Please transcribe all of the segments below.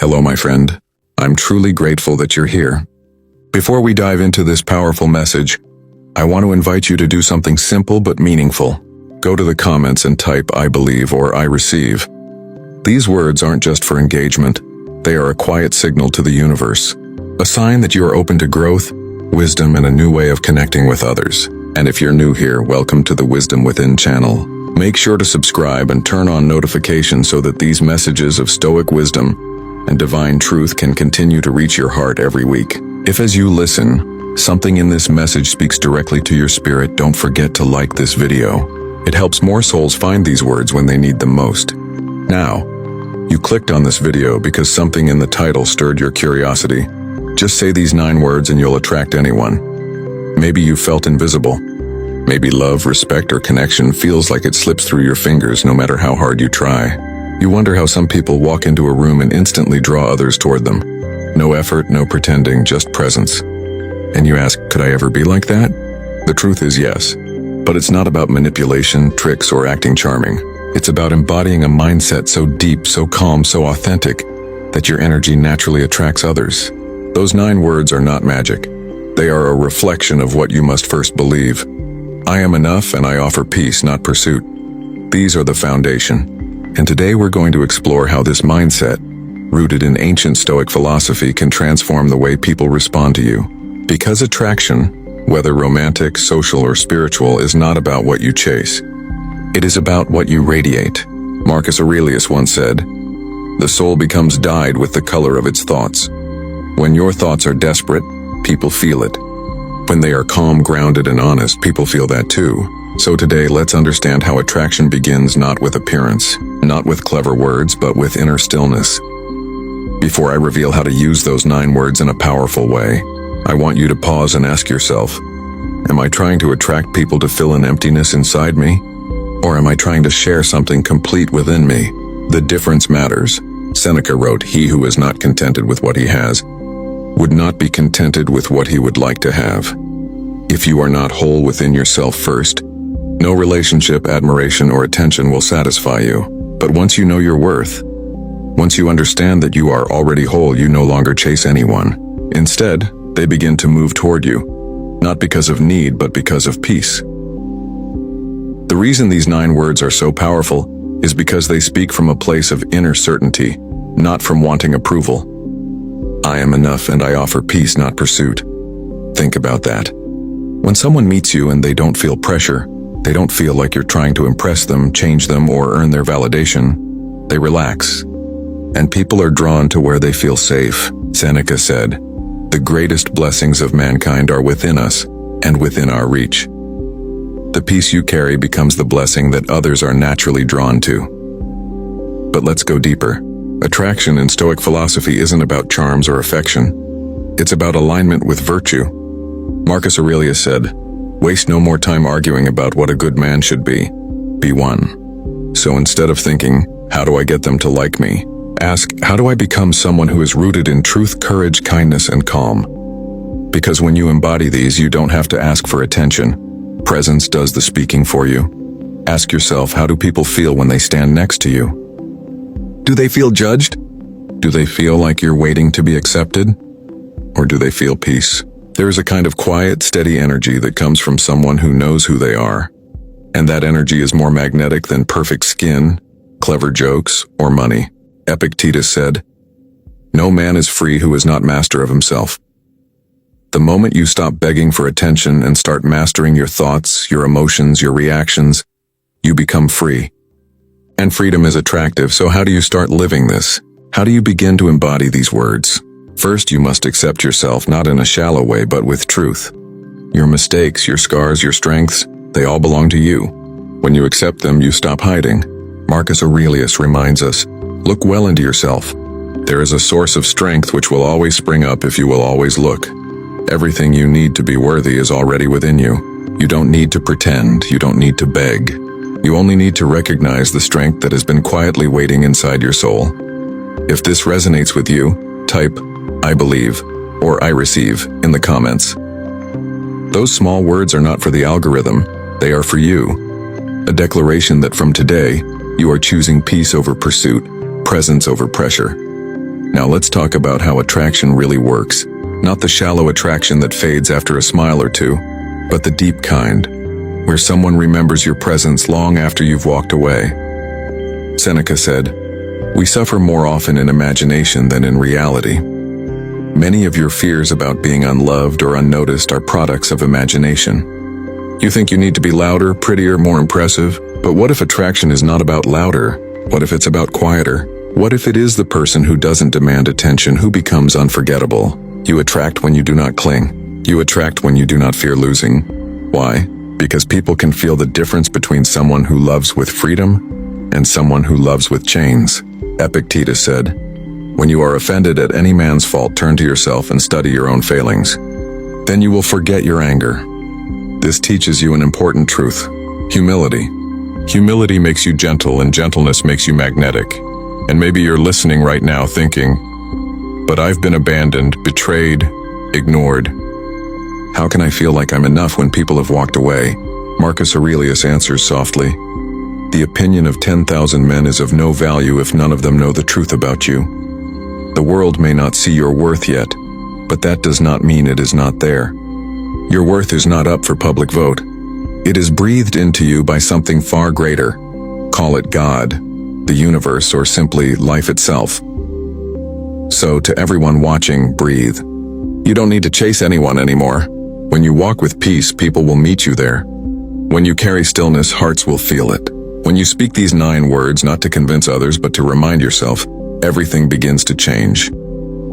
Hello, my friend. I'm truly grateful that you're here. Before we dive into this powerful message, I want to invite you to do something simple but meaningful. Go to the comments and type "I believe" or "I receive." These words aren't just for engagement. They are a quiet signal to the universe, a sign that you are open to growth, wisdom, and a new way of connecting with others. And if you're new here, welcome to the Wisdom Within channel. Make sure to subscribe and turn on notifications so that these messages of Stoic wisdom and divine truth can continue to reach your heart every week. If as you listen, something in this message speaks directly to your spirit, don't forget to like this video. It helps more souls find these words when they need them most. Now, you clicked on this video because something in the title stirred your curiosity. Just say these 9 words and you'll attract anyone. Maybe you felt invisible. Maybe love, respect, or connection feels like it slips through your fingers no matter how hard you try. You wonder how some people walk into a room and instantly draw others toward them. No effort, no pretending, just presence. And you ask, could I ever be like that? The truth is yes. But it's not about manipulation, tricks, or acting charming. It's about embodying a mindset so deep, so calm, so authentic, that your energy naturally attracts others. Those 9 words are not magic. They are a reflection of what you must first believe. I am enough and I offer peace, not pursuit. These are the foundation. And today we're going to explore how this mindset, rooted in ancient Stoic philosophy, can transform the way people respond to you. Because attraction, whether romantic, social, or spiritual, is not about what you chase. It is about what you radiate. Marcus Aurelius once said, "The soul becomes dyed with the color of its thoughts." When your thoughts are desperate, people feel it. When they are calm, grounded, and honest, people feel that too. So today, let's understand how attraction begins not with appearance, not with clever words, but with inner stillness. Before I reveal how to use those 9 words in a powerful way, I want you to pause and ask yourself, am I trying to attract people to fill an emptiness inside me? Or am I trying to share something complete within me? The difference matters. Seneca wrote, "He who is not contented with what he has would not be contented with what he would like to have." If you are not whole within yourself first, no relationship, admiration, or attention will satisfy you. But once you know your worth, once you understand that you are already whole, you no longer chase anyone. Instead, they begin to move toward you, not because of need, but because of peace. The reason these 9 words are so powerful is because they speak from a place of inner certainty, not from wanting approval. I am enough and I offer peace, not pursuit. Think about that. When someone meets you and they don't feel pressure, they don't feel like you're trying to impress them, change them, or earn their validation, they relax. And people are drawn to where they feel safe. Seneca said, "The greatest blessings of mankind are within us and within our reach." The peace you carry becomes the blessing that others are naturally drawn to. But let's go deeper. Attraction in Stoic philosophy isn't about charms or affection. It's about alignment with virtue. Marcus Aurelius said, "Waste no more time arguing about what a good man should be. Be one." So instead of thinking, how do I get them to like me? Ask, how do I become someone who is rooted in truth, courage, kindness, and calm? Because when you embody these, you don't have to ask for attention. Presence does the speaking for you. Ask yourself, how do people feel when they stand next to you? Do they feel judged? Do they feel like you're waiting to be accepted? Or do they feel peace? There is a kind of quiet, steady energy that comes from someone who knows who they are. And that energy is more magnetic than perfect skin, clever jokes, or money. Epictetus said, "No man is free who is not master of himself." The moment you stop begging for attention and start mastering your thoughts, your emotions, your reactions, you become free. And freedom is attractive, so how do you start living this? How do you begin to embody these words? First, you must accept yourself, not in a shallow way, but with truth. Your mistakes, your scars, your strengths, they all belong to you. When you accept them, you stop hiding. Marcus Aurelius reminds us, look well into yourself. There is a source of strength which will always spring up if you will always look. Everything you need to be worthy is already within you. You don't need to pretend, you don't need to beg. You only need to recognize the strength that has been quietly waiting inside your soul. If this resonates with you, type "I believe" or "I receive" in the comments. Those small words are not for the algorithm, they are for you. A declaration that from today, you are choosing peace over pursuit, presence over pressure. Now let's talk about how attraction really works. Not the shallow attraction that fades after a smile or two, but the deep kind, where someone remembers your presence long after you've walked away. Seneca said, "We suffer more often in imagination than in reality." Many of your fears about being unloved or unnoticed are products of imagination. You think you need to be louder, prettier, more impressive, but what if attraction is not about louder? What if it's about quieter? What if it is the person who doesn't demand attention who becomes unforgettable? You attract when you do not cling. You attract when you do not fear losing. Why? Because people can feel the difference between someone who loves with freedom and someone who loves with chains. Epictetus said, "When you are offended at any man's fault, turn to yourself and study your own failings. Then you will forget your anger." This teaches you an important truth: humility. Humility makes you gentle, and gentleness makes you magnetic. And maybe you're listening right now thinking, "But I've been abandoned, betrayed, ignored. How can I feel like I'm enough when people have walked away?" Marcus Aurelius answers softly, "The opinion of 10,000 men is of no value if none of them know the truth about you." The world may not see your worth yet, but that does not mean it is not there. Your worth is not up for public vote. It is breathed into you by something far greater. Call it God, the universe, or simply life itself. So, to everyone watching, breathe. You don't need to chase anyone anymore. When you walk with peace, people will meet you there. When you carry stillness, hearts will feel it. When you speak these 9 words, not to convince others, but to remind yourself, everything begins to change.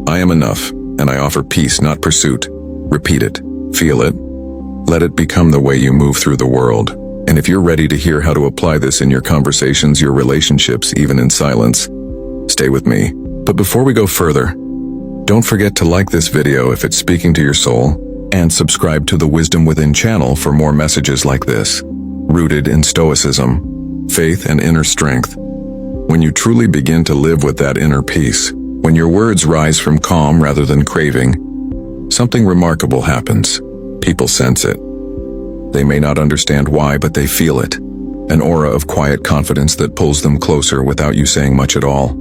I am enough, and I offer peace, not pursuit. Repeat it. Feel it. Let it become the way you move through the world. And if you're ready to hear how to apply this in your conversations, your relationships, even in silence, stay with me. But before we go further, don't forget to like this video if it's speaking to your soul, and subscribe to the Wisdom Within channel for more messages like this, rooted in Stoicism, faith, and inner strength. When you truly begin to live with that inner peace, when your words rise from calm rather than craving, something remarkable happens. People sense it. They may not understand why, but they feel it. An aura of quiet confidence that pulls them closer without you saying much at all.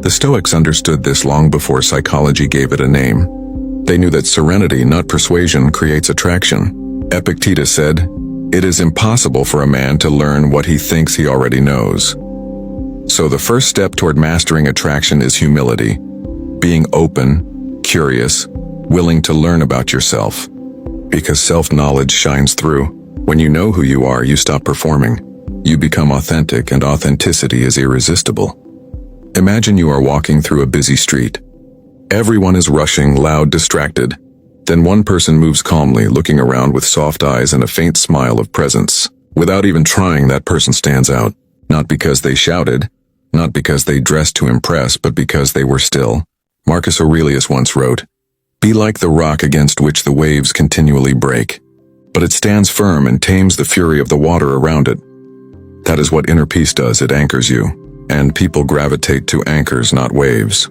The Stoics understood this long before psychology gave it a name. They knew that serenity, not persuasion, creates attraction. Epictetus said, "It is impossible for a man to learn what he thinks he already knows." So the first step toward mastering attraction is humility. Being open, curious, willing to learn about yourself. Because self-knowledge shines through. When you know who you are, you stop performing. You become authentic, and authenticity is irresistible. Imagine you are walking through a busy street. Everyone is rushing, loud, distracted. Then one person moves calmly, looking around with soft eyes and a faint smile of presence. Without even trying, that person stands out. Not because they shouted, not because they dressed to impress, but because they were still. Marcus Aurelius once wrote, "Be like the rock against which the waves continually break, but it stands firm and tames the fury of the water around it." That is what inner peace does. It anchors you, and people gravitate to anchors, not waves.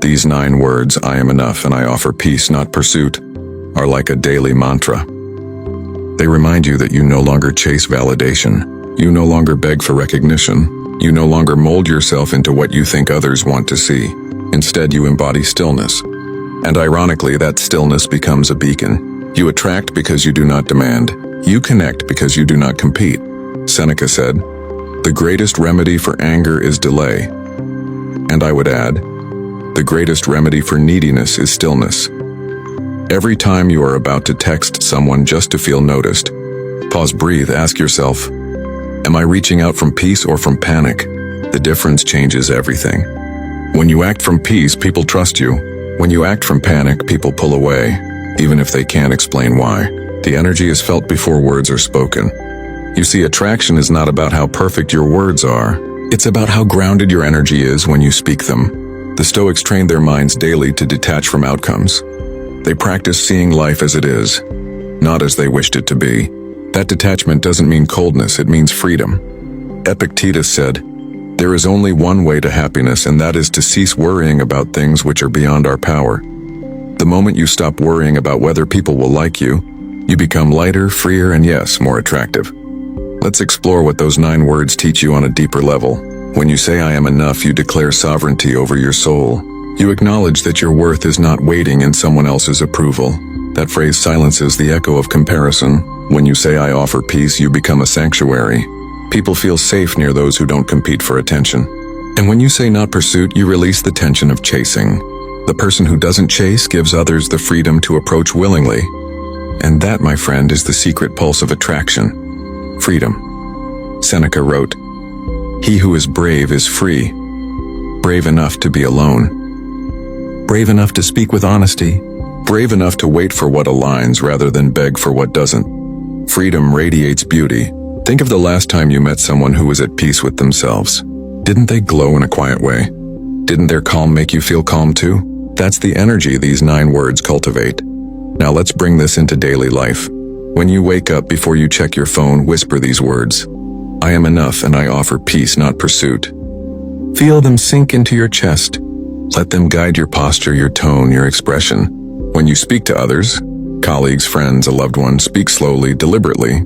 These 9 words, "I am enough and I offer peace, not pursuit," are like a daily mantra. They remind you that you no longer chase validation. You no longer beg for recognition. You no longer mold yourself into what you think others want to see. Instead, you embody stillness. And ironically, that stillness becomes a beacon. You attract because you do not demand. You connect because you do not compete. Seneca said, "The greatest remedy for anger is delay." And I would add, the greatest remedy for neediness is stillness. Every time you are about to text someone just to feel noticed, pause, breathe, ask yourself, am I reaching out from peace or from panic? The difference changes everything. When you act from peace, people trust you. When you act from panic, people pull away, even if they can't explain why. The energy is felt before words are spoken. You see, attraction is not about how perfect your words are. It's about how grounded your energy is when you speak them. The Stoics trained their minds daily to detach from outcomes. They practiced seeing life as it is, not as they wished it to be. That detachment doesn't mean coldness, it means freedom. Epictetus said, "There is only one way to happiness, and that is to cease worrying about things which are beyond our power." The moment you stop worrying about whether people will like you, you become lighter, freer, and yes, more attractive. Let's explore what those 9 words teach you on a deeper level. When you say "I am enough," you declare sovereignty over your soul. You acknowledge that your worth is not waiting in someone else's approval. That phrase silences the echo of comparison. When you say, "I offer peace," you become a sanctuary. People feel safe near those who don't compete for attention. And when you say "not pursuit," you release the tension of chasing. The person who doesn't chase gives others the freedom to approach willingly. And that, my friend, is the secret pulse of attraction. Freedom. Seneca wrote, "He who is brave is free. Brave enough to be alone. Brave enough to speak with honesty. Brave enough to wait for what aligns rather than beg for what doesn't." Freedom radiates beauty. Think of the last time you met someone who was at peace with themselves. Didn't they glow in a quiet way? Didn't their calm make you feel calm too? That's the energy these 9 words cultivate. Now let's bring this into daily life. When you wake up, before you check your phone, whisper these words. "I am enough and I offer peace, not pursuit." Feel them sink into your chest. Let them guide your posture, your tone, your expression. When you speak to others, colleagues, friends, a loved one, speak slowly, deliberately.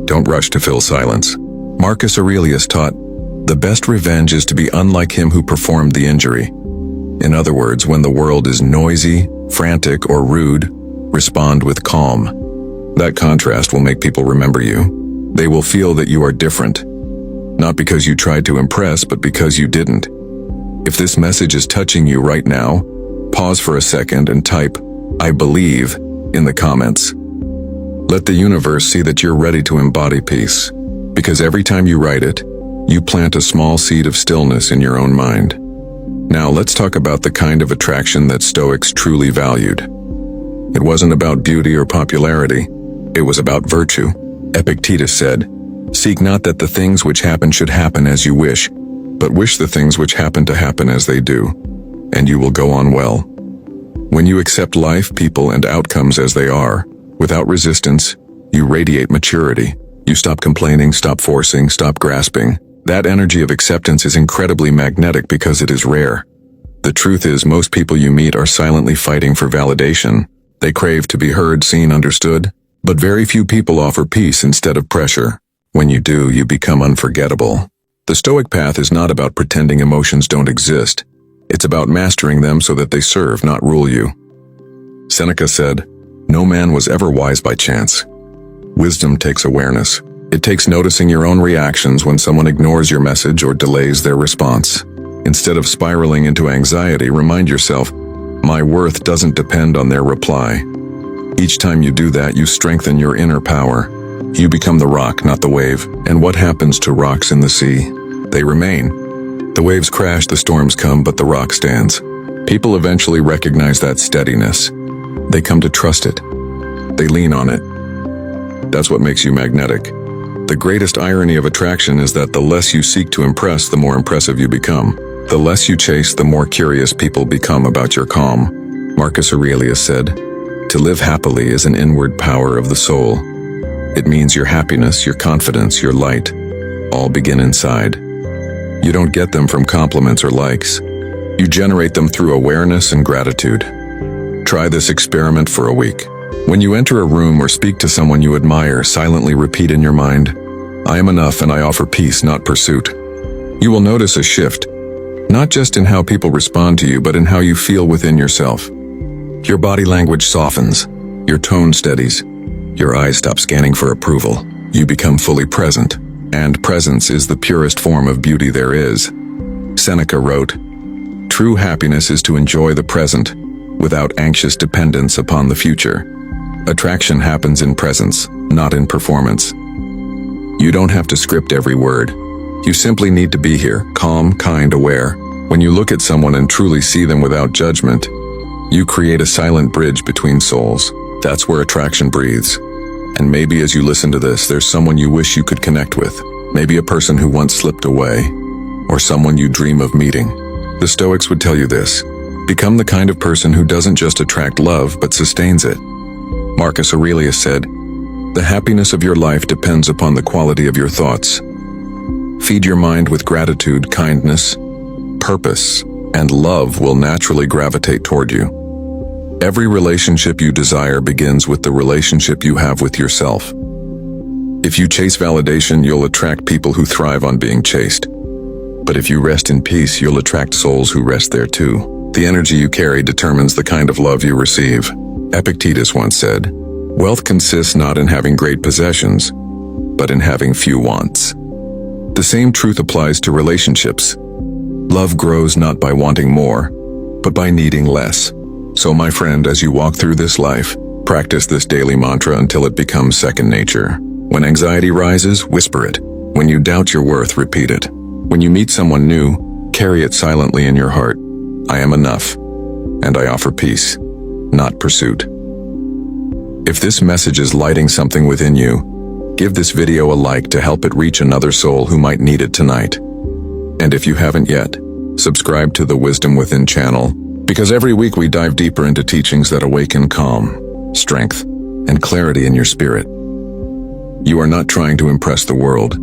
Don't rush to fill silence. Marcus Aurelius taught, "The best revenge is to be unlike him who performed the injury." In other words, when the world is noisy, frantic, or rude, respond with calm. That contrast will make people remember you. They will feel that you are different. Not because you tried to impress, but because you didn't. If this message is touching you right now, pause for a second and type, "I believe," in the comments. Let the universe see that you're ready to embody peace. Because every time you write it, you plant a small seed of stillness in your own mind. Now let's talk about the kind of attraction that Stoics truly valued. It wasn't about beauty or popularity. It was about virtue. Epictetus said, "Seek not that the things which happen should happen as you wish, but wish the things which happen to happen as they do, and you will go on well." When you accept life, people, and outcomes as they are, without resistance, you radiate maturity. You stop complaining, stop forcing, stop grasping. That energy of acceptance is incredibly magnetic because it is rare. The truth is, most people you meet are silently fighting for validation. They crave to be heard, seen, understood. But very few people offer peace instead of pressure. When you do, you become unforgettable. The Stoic path is not about pretending emotions don't exist. It's about mastering them so that they serve, not rule you. Seneca said, "No man was ever wise by chance." Wisdom takes awareness. It takes noticing your own reactions when someone ignores your message or delays their response. Instead of spiraling into anxiety, remind yourself, "My worth doesn't depend on their reply." Each time you do that, you strengthen your inner power. You become the rock, not the wave. And what happens to rocks in the sea? They remain. The waves crash, the storms come, but the rock stands. People eventually recognize that steadiness. They come to trust it. They lean on it. That's what makes you magnetic. The greatest irony of attraction is that the less you seek to impress, the more impressive you become. The less you chase, the more curious people become about your calm. Marcus Aurelius said, "To live happily is an inward power of the soul." It means your happiness, your confidence, your light, all begin inside. You don't get them from compliments or likes. You generate them through awareness and gratitude. Try this experiment for a week. When you enter a room or speak to someone you admire, silently repeat in your mind, "I am enough and I offer peace, not pursuit." You will notice a shift, not just in how people respond to you, but in how you feel within yourself. Your body language softens, your tone steadies, your eyes stop scanning for approval. You become fully present, and presence is the purest form of beauty there is. Seneca wrote, "True happiness is to enjoy the present, without anxious dependence upon the future." Attraction happens in presence, not in performance. You don't have to script every word. You simply need to be here, calm, kind, aware. When you look at someone and truly see them without judgment, you create a silent bridge between souls. That's where attraction breathes. And maybe as you listen to this, there's someone you wish you could connect with. Maybe a person who once slipped away, or someone you dream of meeting. The Stoics would tell you this: become the kind of person who doesn't just attract love, but sustains it. Marcus Aurelius said, "The happiness of your life depends upon the quality of your thoughts." Feed your mind with gratitude, kindness, purpose, and love will naturally gravitate toward you. Every relationship you desire begins with the relationship you have with yourself. If you chase validation, you'll attract people who thrive on being chased. But if you rest in peace, you'll attract souls who rest there too. The energy you carry determines the kind of love you receive. Epictetus once said, "Wealth consists not in having great possessions, but in having few wants." The same truth applies to relationships. Love grows not by wanting more, but by needing less. So my friend, as you walk through this life, practice this daily mantra until it becomes second nature. When anxiety rises, whisper it. When you doubt your worth, repeat it. When you meet someone new, carry it silently in your heart. I am enough, and I offer peace, not pursuit. If this message is lighting something within you, give this video a like to help it reach another soul who might need it tonight. And if you haven't yet, subscribe to the Wisdom Within channel, because every week we dive deeper into teachings that awaken calm, strength, and clarity in your spirit. You are not trying to impress the world.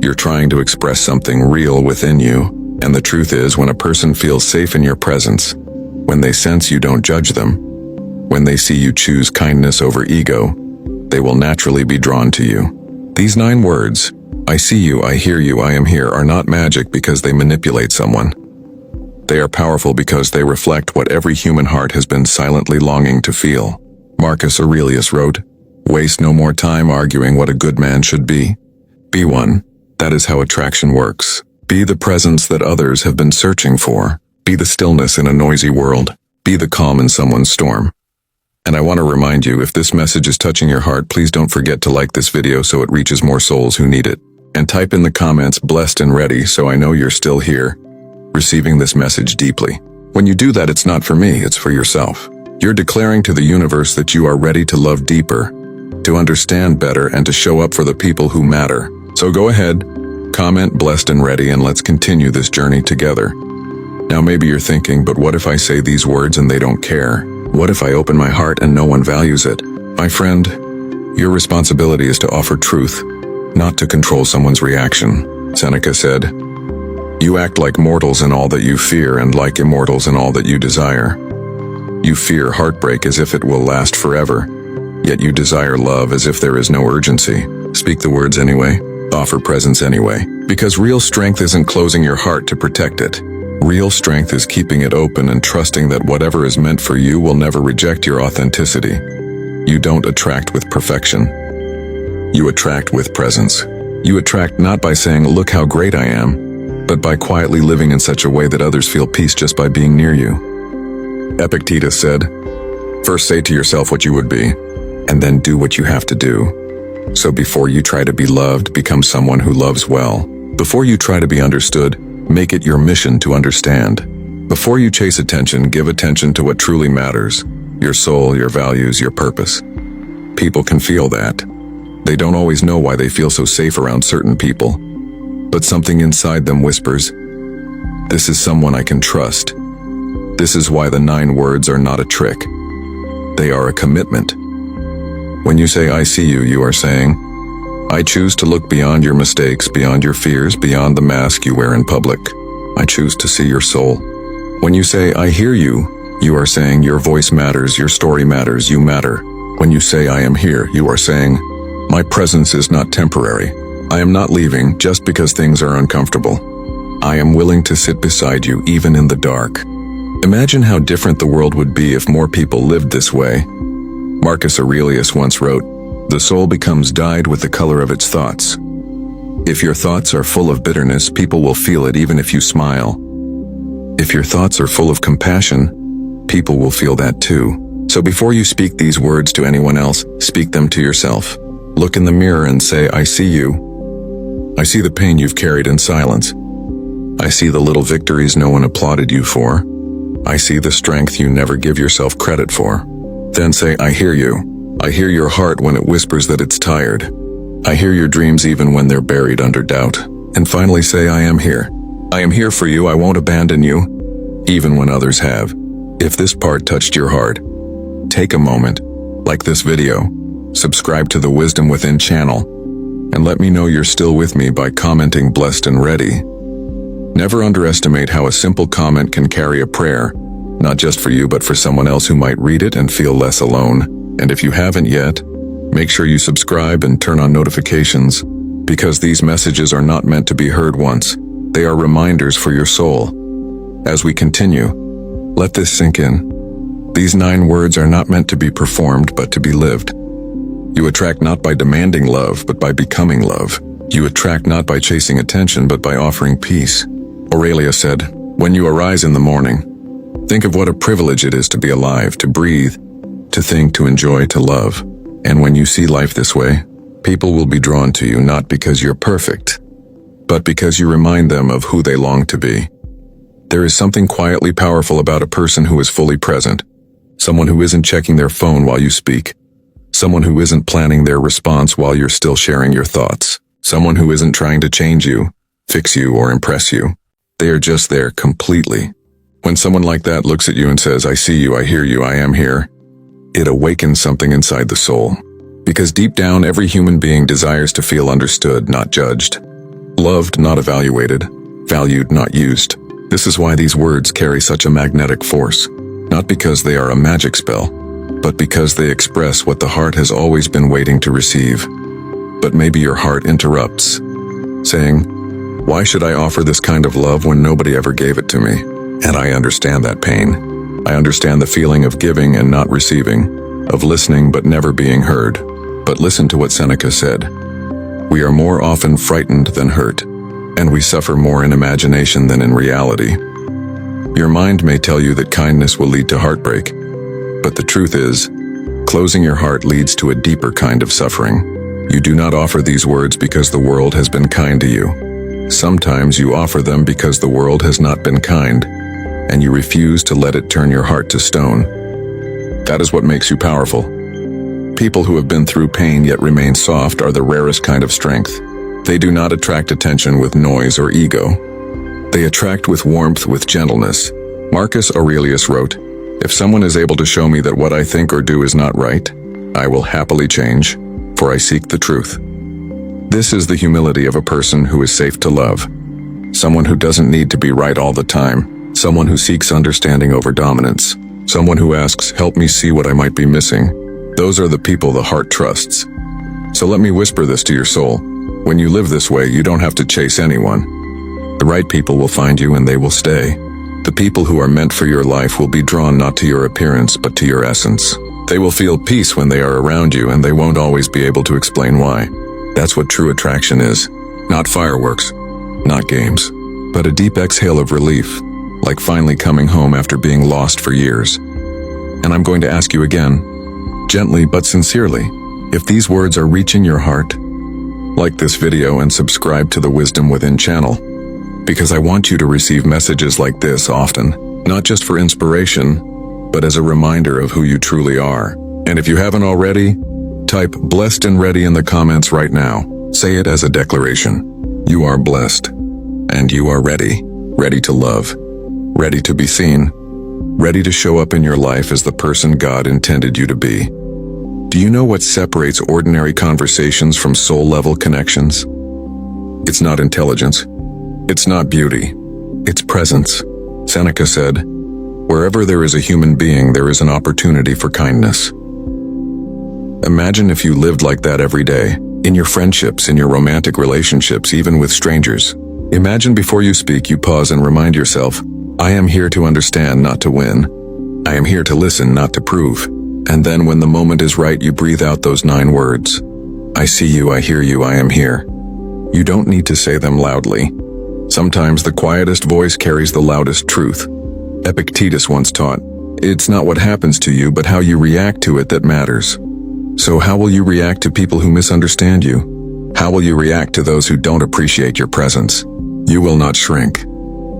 You're trying to express something real within you, and the truth is, when a person feels safe in your presence, when they sense you don't judge them, when they see you choose kindness over ego, they will naturally be drawn to you. These 9 words, I see you, I hear you, I am here, are not magic because they manipulate someone. They are powerful because they reflect what every human heart has been silently longing to feel. Marcus Aurelius wrote, "Waste no more time arguing what a good man should be. Be one. That is how attraction works. Be the presence that others have been searching for. Be the stillness in a noisy world. Be the calm in someone's storm." And I want to remind you, if this message is touching your heart, please don't forget to like this video so it reaches more souls who need it. And type in the comments, "Blessed and ready," so I know you're still here, receiving this message deeply. When you do that, it's not for me, it's for yourself. You're declaring to the universe that you are ready to love deeper, to understand better, and to show up for the people who matter. So go ahead, comment "Blessed and ready," and let's continue this journey together. Now maybe you're thinking, but what if I say these words and they don't care? What if I open my heart and no one values it? My friend, your responsibility is to offer truth, not to control someone's reaction. Seneca said, "You act like mortals in all that you fear and like immortals in all that you desire. You fear heartbreak as if it will last forever, yet you desire love as if there is no urgency. Speak the words anyway, offer presence anyway, because real strength isn't closing your heart to protect it. Real strength is keeping it open and trusting that whatever is meant for you will never reject your authenticity. You don't attract with perfection. You attract with presence. You attract not by saying, 'Look how great I am,' but by quietly living in such a way that others feel peace just by being near you." Epictetus said, "First say to yourself what you would be, and then do what you have to do. So before you try to be loved, become someone who loves well. Before you try to be understood, make it your mission to understand. Before you chase attention, give attention to what truly matters, your soul, your values, your purpose." People can feel that. They don't always know why they feel so safe around certain people, but something inside them whispers, "This is someone I can trust." This is why the 9 words are not a trick. They are a commitment. When you say, "I see you," you are saying, "I choose to look beyond your mistakes, beyond your fears, beyond the mask you wear in public. I choose to see your soul." When you say, "I hear you," you are saying your voice matters, your story matters, you matter. When you say, "I am here," you are saying, my presence is not temporary. I am not leaving just because things are uncomfortable. I am willing to sit beside you even in the dark. Imagine how different the world would be if more people lived this way. Marcus Aurelius once wrote, "The soul becomes dyed with the color of its thoughts." If your thoughts are full of bitterness, people will feel it even if you smile. If your thoughts are full of compassion, people will feel that too. So before you speak these words to anyone else, speak them to yourself. Look in the mirror and say, "I see you. I see the pain you've carried in silence. I see the little victories no one applauded you for. I see the strength you never give yourself credit for." Then say, "I hear you. I hear your heart when it whispers that it's tired. I hear your dreams even when they're buried under doubt." And finally say, "I am here. I am here for you. I won't abandon you, even when others have." If this part touched your heart, take a moment, like this video, subscribe to the Wisdom Within channel, and let me know you're still with me by commenting "Blessed and ready." Never underestimate how a simple comment can carry a prayer, not just for you but for someone else who might read it and feel less alone. And if you haven't yet, make sure you subscribe and turn on notifications, because these messages are not meant to be heard once. They are reminders for your soul. As we continue, Let this sink in. These 9 words are not meant to be performed, but to be lived. You attract not by demanding love, but by becoming love. You attract not by chasing attention, but by offering peace. Aurelius said, "When you arise in the morning, think of what a privilege it is to be alive, to breathe, to think, to enjoy, to love. And when you see life this way, people will be drawn to you not because you're perfect, but because you remind them of who they long to be." There is something quietly powerful about a person who is fully present, someone who isn't checking their phone while you speak, someone who isn't planning their response while you're still sharing your thoughts, someone who isn't trying to change you, fix you, or impress you. They are just there completely. When someone like that looks at you and says, "I see you, I hear you, I am here," it awakens something inside the soul. Because deep down, every human being desires to feel understood, not judged, loved, not evaluated, valued, not used. This is why these words carry such a magnetic force. Not because they are a magic spell, but because they express what the heart has always been waiting to receive. But maybe your heart interrupts, saying, "Why should I offer this kind of love when nobody ever gave it to me?" And I understand that pain. I understand the feeling of giving and not receiving, of listening but never being heard. But listen to what Seneca said. "We are more often frightened than hurt, and we suffer more in imagination than in reality." Your mind may tell you that kindness will lead to heartbreak, but the truth is, closing your heart leads to a deeper kind of suffering. You do not offer these words because the world has been kind to you. Sometimes you offer them because the world has not been kind, and you refuse to let it turn your heart to stone. That is what makes you powerful. People who have been through pain yet remain soft are the rarest kind of strength. They do not attract attention with noise or ego. They attract with warmth, with gentleness. Marcus Aurelius wrote, "If someone is able to show me that what I think or do is not right, I will happily change, for I seek the truth." This is the humility of a person who is safe to love. Someone who doesn't need to be right all the time. Someone who seeks understanding over dominance. Someone who asks, "Help me see what I might be missing." Those are the people the heart trusts. So let me whisper this to your soul. When you live this way, you don't have to chase anyone. The right people will find you and they will stay. The people who are meant for your life will be drawn not to your appearance but to your essence. They will feel peace when they are around you, and they won't always be able to explain why. That's what true attraction is. Not fireworks, not games, but a deep exhale of relief, like finally coming home after being lost for years. And I'm going to ask you again, gently but sincerely, if these words are reaching your heart. Like this video and subscribe to the Wisdom Within channel, because I want you to receive messages like this often, not just for inspiration, but as a reminder of who you truly are. And if you haven't already, type "blessed and ready" in the comments right now. Say it as a declaration. You are blessed, and you are ready. Ready to love, ready to be seen, ready to show up in your life as the person God intended you to be. Do you know what separates ordinary conversations from soul-level connections? It's not intelligence. It's not beauty. It's presence. Seneca said, "Wherever there is a human being, there is an opportunity for kindness." Imagine if you lived like that every day, in your friendships, in your romantic relationships, even with strangers. Imagine before you speak, you pause and remind yourself, "I am here to understand, not to win. I am here to listen, not to prove." And then when the moment is right, you breathe out those 9 words. "I see you, I hear you, I am here." You don't need to say them loudly. Sometimes the quietest voice carries the loudest truth. Epictetus once taught, "It's not what happens to you, but how you react to it that matters." So how will you react to people who misunderstand you? How will you react to those who don't appreciate your presence? You will not shrink.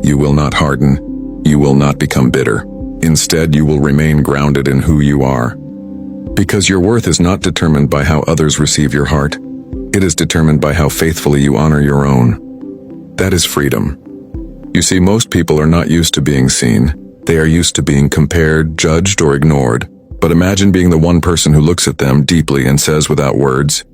You will not harden. You will not become bitter. Instead, you will remain grounded in who you are. Because your worth is not determined by how others receive your heart. It is determined by how faithfully you honor your own. That is freedom. You see, most people are not used to being seen. They are used to being compared, judged, or ignored. But imagine being the one person who looks at them deeply and says without words,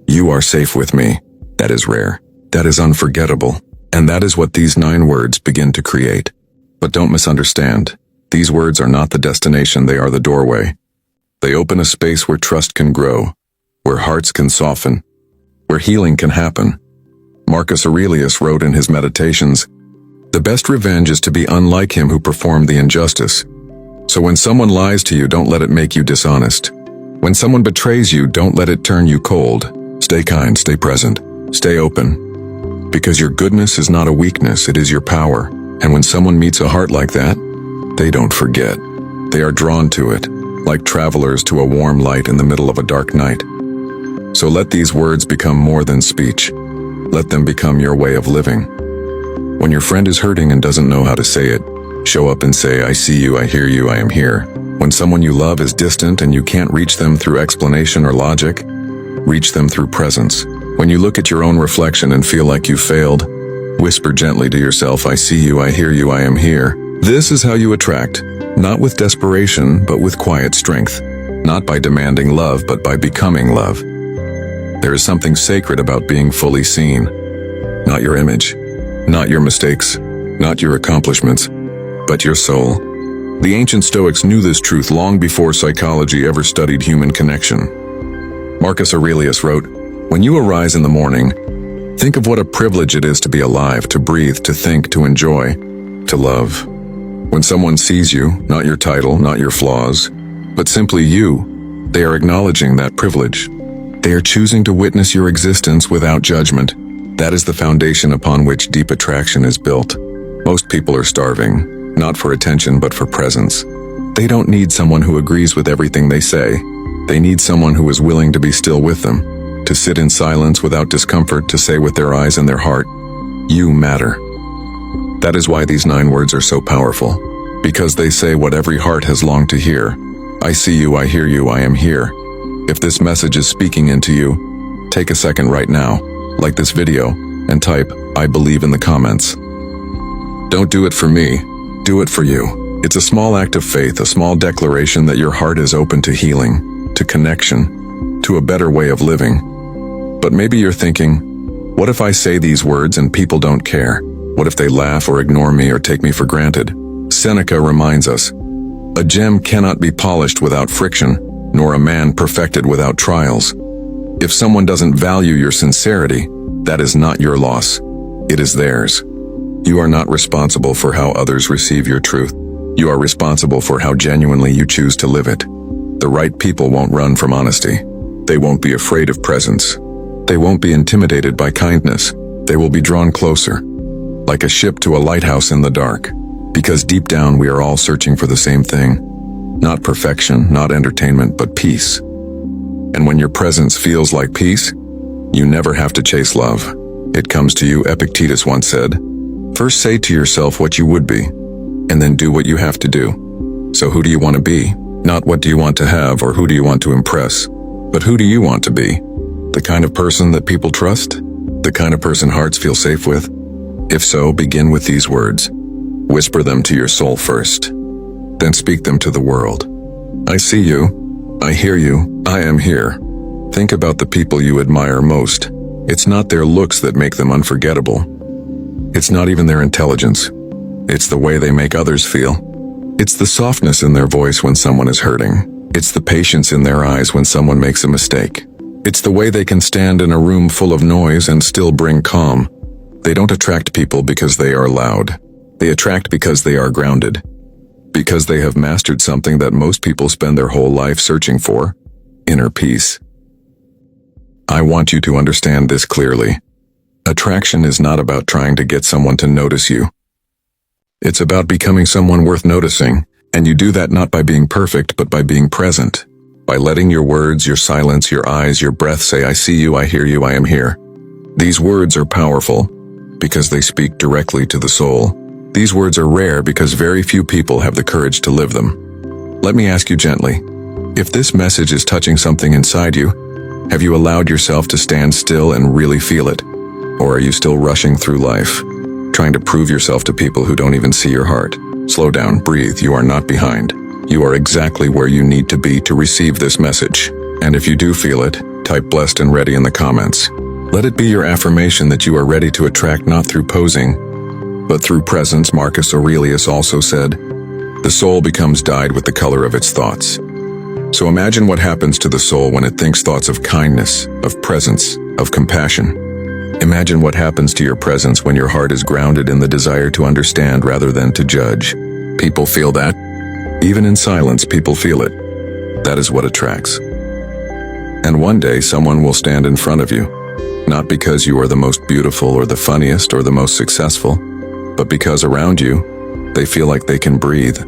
"You are safe with me." That is rare. That is unforgettable. And that is what these 9 words begin to create. But don't misunderstand. These words are not the destination, they are the doorway. They open a space where trust can grow, where hearts can soften, where healing can happen. Marcus Aurelius wrote in his Meditations, The best revenge is to be unlike him who performed the injustice. So when someone lies to you, don't let it make you dishonest. When someone betrays you, don't let it turn you cold. Stay kind, stay present, stay open. Because your goodness is not a weakness, it is your power. And when someone meets a heart like that, they don't forget. They are drawn to it, like travelers to a warm light in the middle of a dark night. So let these words become more than speech. Let them become your way of living. When your friend is hurting and doesn't know how to say it, show up and say, I see you, I hear you, I am here. When someone you love is distant and you can't reach them through explanation or logic, reach them through presence. When you look at your own reflection and feel like you failed, whisper gently to yourself, I see you, I hear you, I am here. This is how you attract, not with desperation, but with quiet strength. Not by demanding love, but by becoming love. There is something sacred about being fully seen. Not your image, not your mistakes, not your accomplishments, but your soul. The ancient Stoics knew this truth long before psychology ever studied human connection. Marcus Aurelius wrote, when you arise in the morning, think of what a privilege it is to be alive, to breathe, to think, to enjoy, to love. When someone sees you, not your title, not your flaws, but simply you, they are acknowledging that privilege. They are choosing to witness your existence without judgment. That is the foundation upon which deep attraction is built. Most people are starving, not for attention but for presence. They don't need someone who agrees with everything they say. They need someone who is willing to be still with them, to sit in silence without discomfort, to say with their eyes and their heart, you matter. That is why these 9 words are so powerful, because they say what every heart has longed to hear. I see you, I hear you, I am here. If this message is speaking into you, take a second right now, like this video, and type, I believe in the comments. Don't do it for me, do it for you. It's a small act of faith, a small declaration that your heart is open to healing, to connection, to a better way of living. But maybe you're thinking, what if I say these words and people don't care? What if they laugh or ignore me or take me for granted? Seneca reminds us, a gem cannot be polished without friction, nor a man perfected without trials. If someone doesn't value your sincerity, that is not your loss. It is theirs. You are not responsible for how others receive your truth. You are responsible for how genuinely you choose to live it. The right people won't run from honesty. They won't be afraid of presence. They won't be intimidated by kindness. They will be drawn closer, like a ship to a lighthouse in the dark. Because deep down we are all searching for the same thing. Not perfection, not entertainment, but peace. And when your presence feels like peace, you never have to chase love. It comes to you, Epictetus once said. First say to yourself what you would be, and then do what you have to do. So who do you want to be? Not what do you want to have or who do you want to impress, but who do you want to be? The kind of person that people trust? The kind of person hearts feel safe with? If so, begin with these words. Whisper them to your soul first, then speak them to the world. I see you, I hear you, I am here. Think about the people you admire most. It's not their looks that make them unforgettable. It's not even their intelligence. It's the way they make others feel. It's the softness in their voice when someone is hurting. It's the patience in their eyes when someone makes a mistake. It's the way they can stand in a room full of noise and still bring calm. They don't attract people because they are loud. They attract because they are grounded. Because they have mastered something that most people spend their whole life searching for: inner peace. I want you to understand this clearly. Attraction is not about trying to get someone to notice you. It's about becoming someone worth noticing, and you do that not by being perfect, but by being present. By letting your words, your silence, your eyes, your breath say, I see you, I hear you, I am here. These words are powerful because they speak directly to the soul. These words are rare because very few people have the courage to live them. Let me ask you gently, if this message is touching something inside you, have you allowed yourself to stand still and really feel it? Or are you still rushing through life, trying to prove yourself to people who don't even see your heart? Slow down, breathe, you are not behind. You are exactly where you need to be to receive this message. And if you do feel it, type blessed and ready in the comments. Let it be your affirmation that you are ready to attract not through posing, but through presence. Marcus Aurelius also said, the soul becomes dyed with the color of its thoughts. So imagine what happens to the soul when it thinks thoughts of kindness, of presence, of compassion. Imagine what happens to your presence when your heart is grounded in the desire to understand rather than to judge. People feel that. Even in silence, people feel it. That is what attracts. And one day, someone will stand in front of you, not because you are the most beautiful or the funniest or the most successful, but because around you, they feel like they can breathe.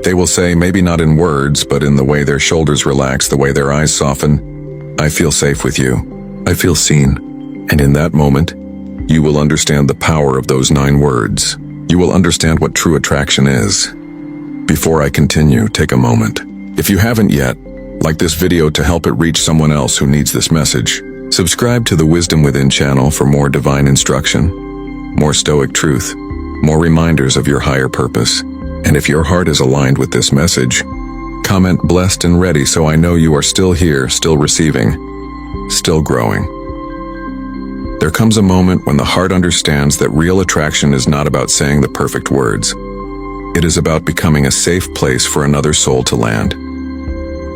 They will say, maybe not in words, but in the way their shoulders relax, the way their eyes soften, "I feel safe with you. I feel seen." And in that moment, you will understand the power of those 9 words. You will understand what true attraction is. Before I continue, take a moment. If you haven't yet, like this video to help it reach someone else who needs this message. Subscribe to the Wisdom Within channel for more divine instruction, more Stoic truth, more reminders of your higher purpose. And if your heart is aligned with this message, comment blessed and ready so I know you are still here, still receiving, still growing. There comes a moment when the heart understands that real attraction is not about saying the perfect words. It is about becoming a safe place for another soul to land.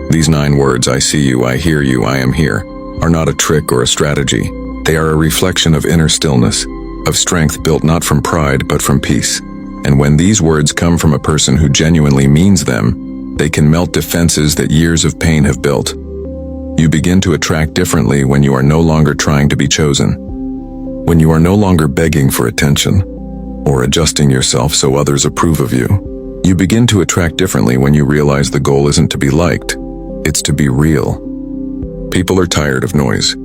These 9 words, I see you, I hear you, I am here, are not a trick or a strategy. They are a reflection of inner stillness, of strength built not from pride but from peace. And when these words come from a person who genuinely means them, they can melt defenses that years of pain have built. You begin to attract differently when you are no longer trying to be chosen. When you are no longer begging for attention, or adjusting yourself so others approve of you. You begin to attract differently when you realize the goal isn't to be liked, it's to be real. People are tired of noise.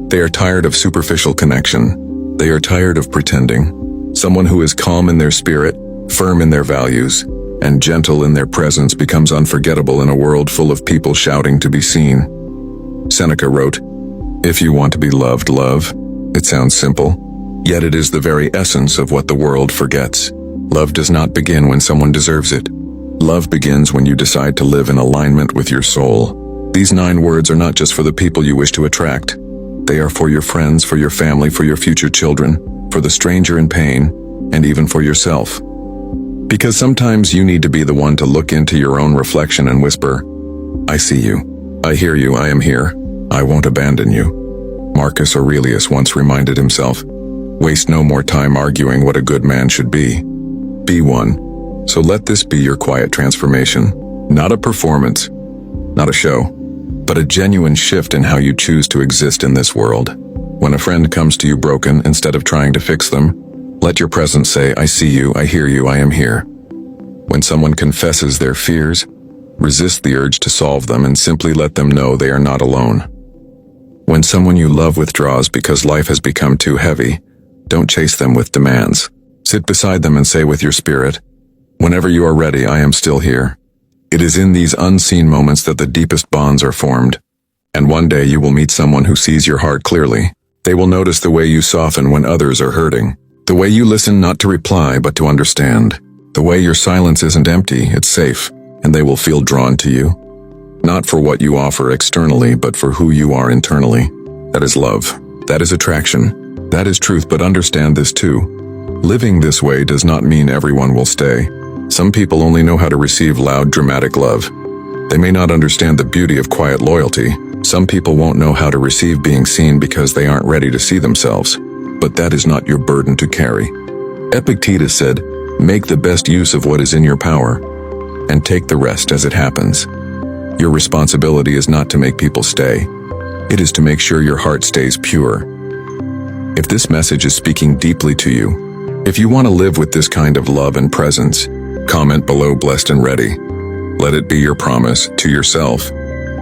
They are tired of superficial connection. They are tired of pretending. Someone who is calm in their spirit, firm in their values, and gentle in their presence becomes unforgettable in a world full of people shouting to be seen. Seneca wrote, "If you want to be loved, love." It sounds simple, yet it is the very essence of what the world forgets. Love does not begin when someone deserves it. Love begins when you decide to live in alignment with your soul. These 9 words are not just for the people you wish to attract. They are for your friends, for your family, for your future children, for the stranger in pain, and even for yourself. Because sometimes you need to be the one to look into your own reflection and whisper, I see you. I hear you. I am here. I won't abandon you. Marcus Aurelius once reminded himself, waste no more time arguing what a good man should be. Be one. So let this be your quiet transformation. Not a performance, not a show, but a genuine shift in how you choose to exist in this world. When a friend comes to you broken, instead of trying to fix them, let your presence say, I see you, I hear you, I am here. When someone confesses their fears, resist the urge to solve them and simply let them know they are not alone. When someone you love withdraws because life has become too heavy, don't chase them with demands. Sit beside them and say with your spirit, whenever you are ready, I am still here. It is in these unseen moments that the deepest bonds are formed. And one day you will meet someone who sees your heart clearly. They will notice the way you soften when others are hurting. The way you listen not to reply but to understand. The way your silence isn't empty, it's safe, and they will feel drawn to you. Not for what you offer externally, but for who you are internally. That is love. That is attraction. That is truth, but understand this too. Living this way does not mean everyone will stay. Some people only know how to receive loud, dramatic love. They may not understand the beauty of quiet loyalty. Some people won't know how to receive being seen because they aren't ready to see themselves. But that is not your burden to carry. Epictetus said, make the best use of what is in your power, and take the rest as it happens. Your responsibility is not to make people stay. It is to make sure your heart stays pure. If this message is speaking deeply to you, if you want to live with this kind of love and presence, comment below blessed and ready. Let it be your promise to yourself,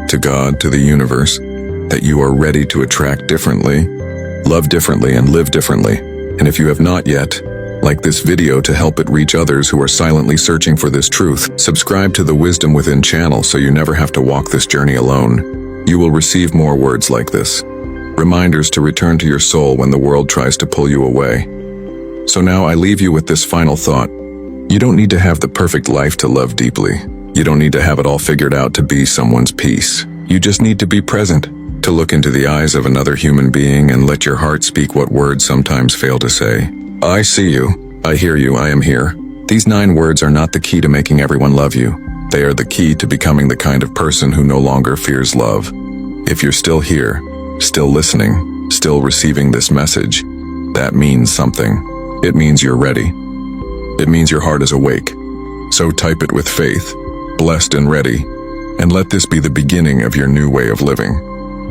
to God, to the universe, that you are ready to attract differently, love differently, and live differently. And if you have not yet, like this video to help it reach others who are silently searching for this truth. Subscribe to the Wisdom Within channel so you never have to walk this journey alone. You will receive more words like this. Reminders to return to your soul when the world tries to pull you away. So now I leave you with this final thought. You don't need to have the perfect life to love deeply. You don't need to have it all figured out to be someone's peace. You just need to be present, to look into the eyes of another human being and let your heart speak what words sometimes fail to say. I see you, I hear you, I am here. These 9 words are not the key to making everyone love you. They are the key to becoming the kind of person who no longer fears love. If you're still here, still listening, still receiving this message, that means something. It means you're ready. It means your heart is awake. So type it with faith, blessed and ready, and let this be the beginning of your new way of living.